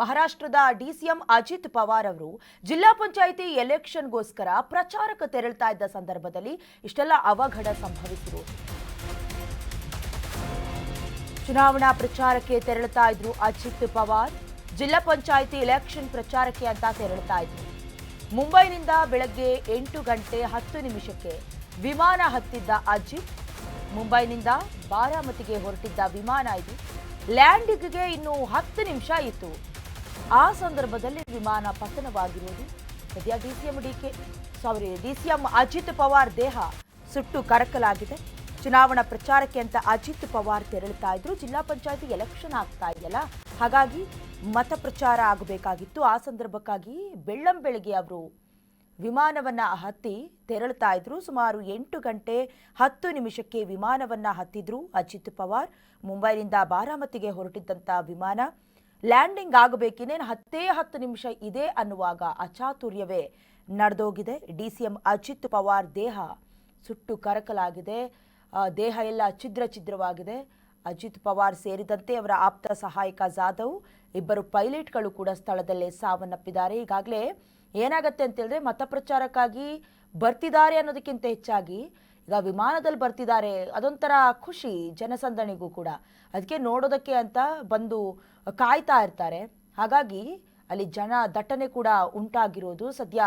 ಮಹಾರಾಷ್ಟ್ರದ ಡಿಸಿಎಂ ಅಜಿತ್ ಪವಾರ್ ಅವರು ಜಿಲ್ಲಾ ಪಂಚಾಯಿತಿ ಎಲೆಕ್ಷನ್ಗೋಸ್ಕರ ಪ್ರಚಾರಕ್ಕೆ ತೆರಳುತ್ತಾ ಇದ್ದ ಸಂದರ್ಭದಲ್ಲಿ ಇಷ್ಟೆಲ್ಲ ಅವಘಡ ಸಂಭವಿಸಿರುವುದು. ಚುನಾವಣಾ ಪ್ರಚಾರಕ್ಕೆ ತೆರಳುತ್ತಾ ಇದ್ರು ಅಜಿತ್ ಪವಾರ್. ಜಿಲ್ಲಾ ಪಂಚಾಯಿತಿ ಎಲೆಕ್ಷನ್ ಪ್ರಚಾರಕ್ಕೆ ಅಂತ ತೆರಳುತ್ತಾ ಇದ್ರು. ಮುಂಬೈನಿಂದ ಬೆಳಗ್ಗೆ 8 ಗಂಟೆ 10 ನಿಮಿಷಕ್ಕೆ ವಿಮಾನ ಹತ್ತಿದ್ದ ಅಜಿತ್ ಮುಂಬೈನಿಂದ ಬಾರಾಮತಿಗೆ ಹೊರಟಿದ್ದ ವಿಮಾನ ಇದು. ಲ್ಯಾಂಡಿಂಗ್ಗೆ ಇನ್ನು 10 ನಿಮಿಷ ಇತ್ತು. ಆ ಸಂದರ್ಭದಲ್ಲಿ ವಿಮಾನ ಪತನವಾಗಿರುವುದು. ಸದ್ಯ ಡಿಸಿಎಂ ಅಜಿತ್ ಪವಾರ್ ದೇಹ ಸುಟ್ಟು ಕರಕಲಾಗಿದೆ. ಚುನಾವಣಾ ಪ್ರಚಾರಕ್ಕೆ ಅಂತ ಅಜಿತ್ ಪವಾರ್ ತೆರಳುತ್ತಾ ಇದ್ರು. ಜಿಲ್ಲಾ ಪಂಚಾಯತಿ ಎಲೆಕ್ಷನ್ ಆಗ್ತಾ ಇದೆಯಲ್ಲ, ಹಾಗಾಗಿ ಮತ ಪ್ರಚಾರ ಆಗಬೇಕಾಗಿತ್ತು. ಆ ಸಂದರ್ಭಕ್ಕಾಗಿ ಬೆಳ್ಳಂಬೆಳಗ್ಗೆ ಅವರು ವಿಮಾನವನ್ನ ಹತ್ತಿ ತೆರಳುತ್ತಾ ಇದ್ರು. ಸುಮಾರು 8 ಗಂಟೆ 10 ನಿಮಿಷಕ್ಕೆ ವಿಮಾನವನ್ನ ಹತ್ತಿದ್ರು ಅಜಿತ್ ಪವಾರ್. ಮುಂಬೈನಿಂದ ಬಾರಾಮತಿಗೆ ಹೊರಟಿದ್ದಂಥ ವಿಮಾನ ಲ್ಯಾಂಡಿಂಗ್ ಆಗಬೇಕಿನ್ನೇನು 10 ನಿಮಿಷ ಇದೆ ಅನ್ನುವಾಗ ಅಚಾತುರ್ಯವೇ ನಡೆದೋಗಿದೆ. ಡಿಸಿಎಂ ಅಜಿತ್ ಪವಾರ್ ದೇಹ ಸುಟ್ಟು ಕರಕಲಾಗಿದೆ. ದೇಹ ಎಲ್ಲ ಛಿದ್ರವಾಗಿದೆ. ಅಜಿತ್ ಪವಾರ್ ಸೇರಿದಂತೆ ಅವರ ಆಪ್ತ ಸಹಾಯಕ ಜಾಧವ್, ಇಬ್ಬರು ಪೈಲಟ್ಗಳು ಕೂಡ ಸ್ಥಳದಲ್ಲೇ ಸಾವನ್ನಪ್ಪಿದ್ದಾರೆ. ಈಗಾಗಲೇ ಏನಾಗತ್ತೆ ಅಂತ ಹೇಳಿದ್ರೆ, ಮತ ಪ್ರಚಾರಕ್ಕಾಗಿ ಬರ್ತಿದ್ದಾರೆ ಅನ್ನೋದಕ್ಕಿಂತ ಹೆಚ್ಚಾಗಿ ಈಗ ವಿಮಾನದಲ್ಲಿ ಬರ್ತಿದ್ದಾರೆ, ಅದೊಂಥರ ಖುಷಿ ಜನಸಂದಣಿಗೂ ಕೂಡ. ಅದಕ್ಕೆ ನೋಡೋದಕ್ಕೆ ಅಂತ ಬಂದು ಕಾಯ್ತಾ ಇರ್ತಾರೆ. ಹಾಗಾಗಿ ಅಲ್ಲಿ ಜನ ದಟ್ಟಣೆ ಕೂಡ ಉಂಟಾಗಿರೋದು. ಸದ್ಯ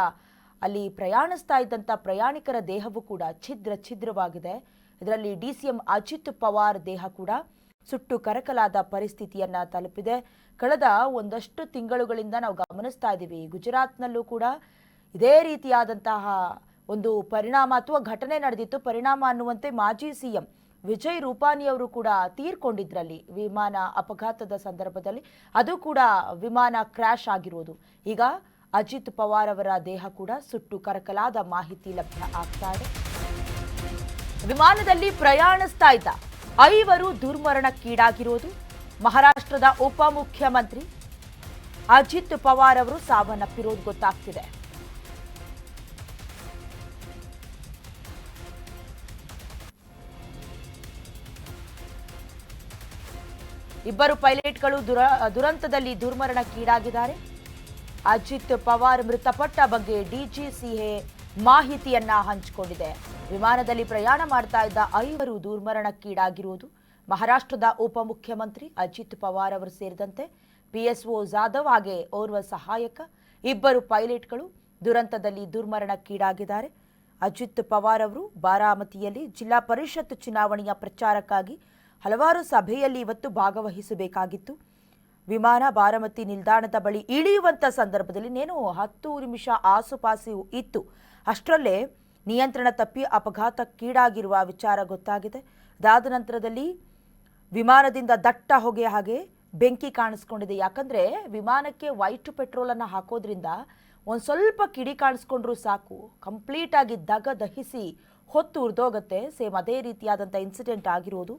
ಅಲ್ಲಿ ಪ್ರಯಾಣಿಸ್ತಾ ಇದ್ದಂಥ ಪ್ರಯಾಣಿಕರ ದೇಹವೂ ಕೂಡ ಛಿದ್ರವಾಗಿದೆ. ಇದರಲ್ಲಿ ಡಿಸಿಎಂ ಅಜಿತ್ ಪವಾರ್ ದೇಹ ಕೂಡ ಸುಟ್ಟು ಕರಕಲಾದ ಪರಿಸ್ಥಿತಿಯನ್ನ ತಲುಪಿದೆ. ಕಳೆದ ಒಂದಷ್ಟು ತಿಂಗಳುಗಳಿಂದ ನಾವು ಗಮನಿಸ್ತಾ ಇದ್ದೀವಿ, ಗುಜರಾತ್ನಲ್ಲೂ ಕೂಡ ಇದೇ ರೀತಿಯಾದಂತಹ ಒಂದು ಪರಿಣಾಮ ಅಥವಾ ಘಟನೆ ನಡೆದಿತ್ತು. ಪರಿಣಾಮ ಅನ್ನುವಂತೆ ಮಾಜಿ ಸಿಎಂ ವಿಜಯ್ ರೂಪಾನಿ ಅವರು ಕೂಡ ತೀರ್ಕೊಂಡಿದ್ರಲ್ಲಿ ವಿಮಾನ ಅಪಘಾತದ ಸಂದರ್ಭದಲ್ಲಿ. ಅದು ಕೂಡ ವಿಮಾನ ಕ್ರ್ಯಾಶ್ ಆಗಿರೋದು. ಈಗ ಅಜಿತ್ ಪವಾರ್ ಅವರ ದೇಹ ಕೂಡ ಸುಟ್ಟು ಕರಕಲಾದ ಮಾಹಿತಿ ಲಭ್ಯ ಆಗ್ತಾ ಇದೆ. ವಿಮಾನದಲ್ಲಿ ಪ್ರಯಾಣಿಸ್ತಾ ಇದ್ದ 5 ದುರ್ಮರಣಕ್ಕೀಡಾಗಿರೋದು. ಮಹಾರಾಷ್ಟ್ರದ ಉಪಮುಖ್ಯಮಂತ್ರಿ ಅಜಿತ್ ಪವಾರ್ ಅವರು ಸಾವನ್ನಪ್ಪಿರೋದು ಗೊತ್ತಾಗ್ತಿದೆ. ಇಬ್ಬರು ಪೈಲಟ್ಗಳು ದುರಂತದಲ್ಲಿ ದುರ್ಮರಣಕ್ಕೀಡಾಗಿದ್ದಾರೆ. ಅಜಿತ್ ಪವಾರ್ ಮೃತಪಟ್ಟ ಬಗ್ಗೆ ಡಿಜಿಸಿಎ ಮಾಹಿತಿಯನ್ನ ಹಂಚಿಕೊಂಡಿದೆ. ವಿಮಾನದಲ್ಲಿ ಪ್ರಯಾಣ ಮಾಡ್ತಾ ಇದ್ದ 5 ದುರ್ಮರಣಕ್ಕೀಡಾಗಿರುವುದು. ಮಹಾರಾಷ್ಟ್ರದ ಉಪಮುಖ್ಯಮಂತ್ರಿ ಅಜಿತ್ ಪವಾರ್ ಅವರು ಸೇರಿದಂತೆ ಪಿಎಸ್ಒ ಜಾಧವ್ ಹಾಗೆ ಓರ್ವ ಸಹಾಯಕ, ಇಬ್ಬರು ಪೈಲಟ್ಗಳು ದುರಂತದಲ್ಲಿ ದುರ್ಮರಣಕ್ಕೀಡಾಗಿದ್ದಾರೆ. ಅಜಿತ್ ಪವಾರ್ ಅವರು ಬಾರಾಮತಿಯಲ್ಲಿ ಜಿಲ್ಲಾ ಪರಿಷತ್ ಚುನಾವಣೆಯ ಪ್ರಚಾರಕ್ಕಾಗಿ ಹಲವಾರು ಸಭೆಯಲ್ಲಿ ಇವತ್ತು ಭಾಗವಹಿಸಬೇಕಾಗಿತ್ತು. ವಿಮಾನ ಬಾರಾಮತಿ ನಿಲ್ದಾಣದ ಬಳಿ ಇಳಿಯುವಂಥ ಸಂದರ್ಭದಲ್ಲಿ 10 ನಿಮಿಷ ಆಸುಪಾಸು ಇತ್ತು. ಅಷ್ಟರಲ್ಲೇ ನಿಯಂತ್ರಣ ತಪ್ಪಿ ಅಪಘಾತಕ್ಕೀಡಾಗಿರುವ ವಿಚಾರ ಗೊತ್ತಾಗಿದೆ. ಅದಾದ ನಂತರದಲ್ಲಿ ವಿಮಾನದಿಂದ ದಟ್ಟ ಹೊಗೆ ಹಾಗೆ ಬೆಂಕಿ ಕಾಣಿಸ್ಕೊಂಡಿದೆ. ಯಾಕಂದರೆ ವಿಮಾನಕ್ಕೆ ವೈಟ್ ಪೆಟ್ರೋಲನ್ನು ಹಾಕೋದ್ರಿಂದ ಒಂದು ಸ್ವಲ್ಪ ಕಿಡಿ ಕಾಣಿಸ್ಕೊಂಡ್ರೂ ಸಾಕು, ಕಂಪ್ಲೀಟಾಗಿ ದಹಿಸಿ ಹೊತ್ತು ಉರಿದೋಗುತ್ತೆ. ಸೇಮ್ ಅದೇ ರೀತಿಯಾದಂಥ ಇನ್ಸಿಡೆಂಟ್ ಆಗಿರೋದು.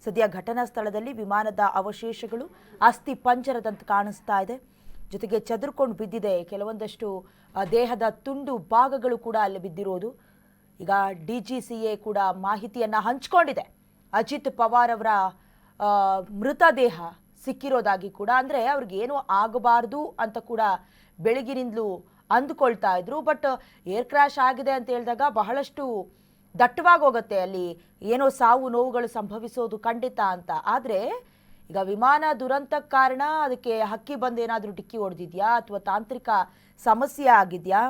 ಸದ್ಯ ಘಟನಾ ಸ್ಥಳದಲ್ಲಿ ವಿಮಾನದ ಅವಶೇಷಗಳು ಅಸ್ಥಿ ಪಂಜರದಂತೆ ಕಾಣಿಸ್ತಾ ಇದೆ. ಜೊತೆಗೆ ಚದುರ್ಕೊಂಡು ಬಿದ್ದಿದೆ ಕೆಲವೊಂದಷ್ಟು ದೇಹದ ತುಂಡು ಭಾಗಗಳು ಕೂಡ ಅಲ್ಲಿ ಬಿದ್ದಿರೋದು. ಈಗ ಡಿಜಿಸಿಎ ಕೂಡ ಮಾಹಿತಿಯನ್ನು ಹಂಚಿಕೊಂಡಿದೆ. ಅಜಿತ್ ಪವಾರ್ ಅವರ ಮೃತದೇಹ ಸಿಕ್ಕಿರೋದಾಗಿ ಕೂಡ, ಅಂದರೆ ಅವ್ರಿಗೇನೂ ಆಗಬಾರ್ದು ಅಂತ ಕೂಡ ಬೆಳಗಿನಿಂದಲೂ ಅಂದುಕೊಳ್ತಾ ಇದ್ರು. ಬಟ್ ಏರ್ ಕ್ರ್ಯಾಶ್ ಆಗಿದೆ ಅಂತ ಹೇಳಿದಾಗ ಬಹಳಷ್ಟು ದಟ್ಟವಾಗಿ ಹೋಗುತ್ತೆ, ಅಲ್ಲಿ ಏನೋ ಸಾವು ನೋವುಗಳು ಸಂಭವಿಸೋದು ಖಂಡಿತ ಅಂತ. ಆದರೆ ಈಗ ವಿಮಾನ ದುರಂತಕ್ಕೆ ಕಾರಣ ಅದಕ್ಕೆ ಹಕ್ಕಿ ಬಂದು ಏನಾದರೂ ಡಿಕ್ಕಿ ಹೊಡೆದಿದೆಯಾ ಅಥವಾ ತಾಂತ್ರಿಕ ಸಮಸ್ಯೆ ಆಗಿದೆಯಾ,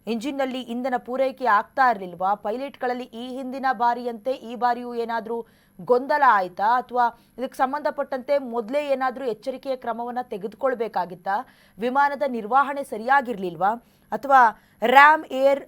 ಇಂಜಿನ್ನಲ್ಲಿ ಇಂಧನ ಪೂರೈಕೆ ಆಗ್ತಾ ಇರಲಿಲ್ವಾ, ಪೈಲಟ್ಗಳಲ್ಲಿ ಈ ಹಿಂದಿನ ಬಾರಿಯಂತೆ ಈ ಬಾರಿಯೂ ಏನಾದರೂ ಗೊಂದಲ ಆಯಿತಾ, ಅಥವಾ ಇದಕ್ಕೆ ಸಂಬಂಧಪಟ್ಟಂತೆ ಮೊದಲೇ ಏನಾದರೂ ಎಚ್ಚರಿಕೆಯ ಕ್ರಮವನ್ನು ತೆಗೆದುಕೊಳ್ಬೇಕಾಗಿತ್ತಾ, ವಿಮಾನದ ನಿರ್ವಹಣೆ ಸರಿಯಾಗಿರಲಿಲ್ವಾ, ಅಥವಾ ರ್ಯಾಮ್ ಏರ್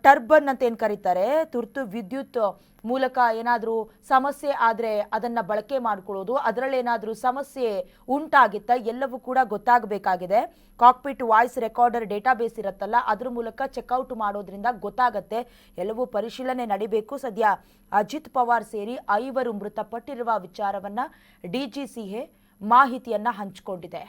ಟರ್ಬನ್ ಅಂತ ಏನು ಕರೀತಾರೆ, ತುರ್ತು ವಿದ್ಯುತ್ ಮೂಲಕ ಏನಾದರೂ ಸಮಸ್ಯೆ ಆದರೆ ಅದನ್ನು ಬಳಕೆ ಮಾಡಿಕೊಳ್ಳೋದು, ಅದರಲ್ಲೇನಾದರೂ ಸಮಸ್ಯೆ ಉಂಟಾಗಿತ್ತಾ, ಎಲ್ಲವೂ ಕೂಡ ಗೊತ್ತಾಗಬೇಕಾಗಿದೆ. ಕಾಕ್ಪಿಟ್ ವಾಯ್ಸ್ ರೆಕಾರ್ಡರ್ ಡೇಟಾಬೇಸ್ ಇರುತ್ತಲ್ಲ, ಅದ್ರ ಮೂಲಕ ಚೆಕ್ಔಟ್ ಮಾಡೋದ್ರಿಂದ ಗೊತ್ತಾಗತ್ತೆ. ಎಲ್ಲವೂ ಪರಿಶೀಲನೆ ನಡೀಬೇಕು. ಸದ್ಯ ಅಜಿತ್ ಪವಾರ್ ಸೇರಿ 5 ಮೃತಪಟ್ಟಿರುವ ವಿಚಾರವನ್ನು ಡಿಜಿಸಿಎ ಮಾಹಿತಿಯನ್ನು ಹಂಚಿಕೊಂಡಿದೆ.